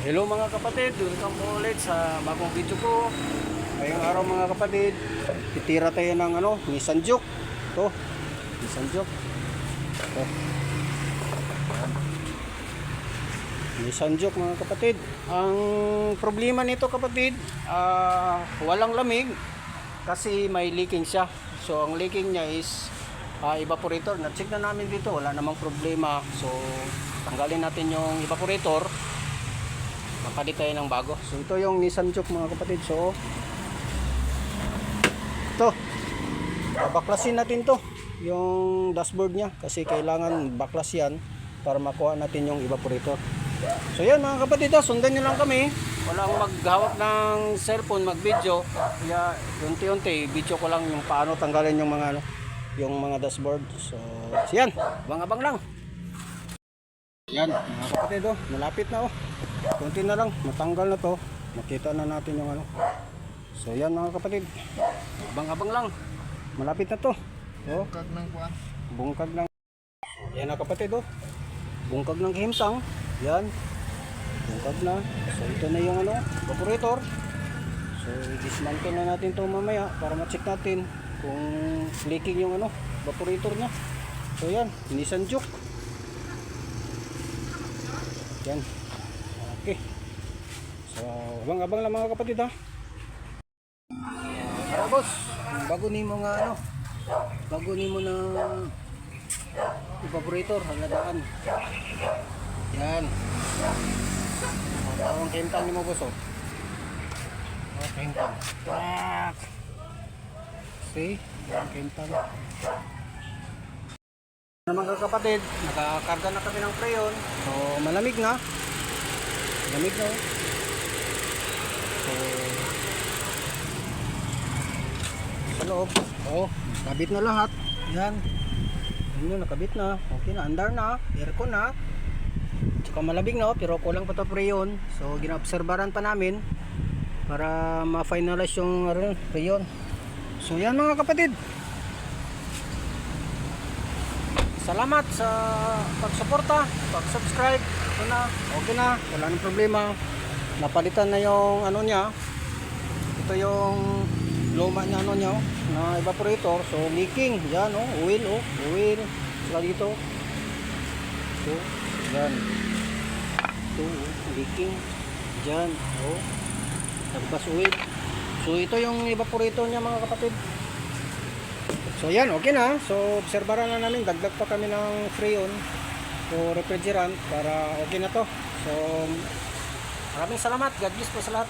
Hello mga kapatid, welcome po ulit sa bagong video ko. Ngayong araw mga kapatid, titira tayo ng Nissan Juke. Ito, Nissan Juke. Ito. Nissan Juke mga kapatid. Ang problema nito kapatid, walang lamig kasi may leaking siya. So ang leaking niya is evaporator. Na-check na namin dito, wala namang problema. So tanggalin natin yung evaporator. Makalit tayo ng bago. So ito yung Nissan Juke mga kapatid. So ito, baklasin natin to yung dashboard nya kasi kailangan baklas yan para makuha natin yung evaporator. So yan mga kapatid, sundan nyo lang kami. Walang maghawak ng cellphone mag video. Kaya unti-unti video ko lang yung paano tanggalin yung mga dashboard. So yan, abang-abang lang. Yan mga kapatid, malapit na konti na lang, matanggal na to, makita na natin yung so yan mga kapatid, abang-abang lang, malapit na to. Bungkag ng kuwan, bungkag ng, yan mga kapatid, bungkag ng himsang, yan, bungkag na. So ito na yung evaporator. So i-dismantle na natin to mamaya para ma-check natin kung leaking yung evaporator nya. So yan, Nissan Juke. Yan. Okay. So, abang-abang lang mga kapatid Tara boss, bago ni mo na evaporator, haladaan. Yan. Tawang kentang ni mo boss kentang. Tak. See? Yan kentang. Mga kapatid, nakakarga na kami ng freon. So malamig na. Lamig na. So sa loob. Nakabit na lahat. Yan. Yan, nakabit na. Okay na, andar na, aircon na. Tsaka malamig na, pero kulang pa to freon. So ginaobserbaran pa namin para ma-finalize yung freon. So yan mga kapatid. Salamat sa pagsuporta, pag-subscribe. Ito na, okay na, wala nang problema. Napalitan na yung niya. Ito yung luma niya na evaporator. So leaking, yan oil. Saka dito. So, yan. Ito, leaking. Diyan, nagbas oil. So ito yung evaporator niya mga kapatid. So yan, okay na. So obserbaran na namin, dagdag pa kami ng freon o refrigerant para okay na to. So maraming salamat. God bless po sa lahat.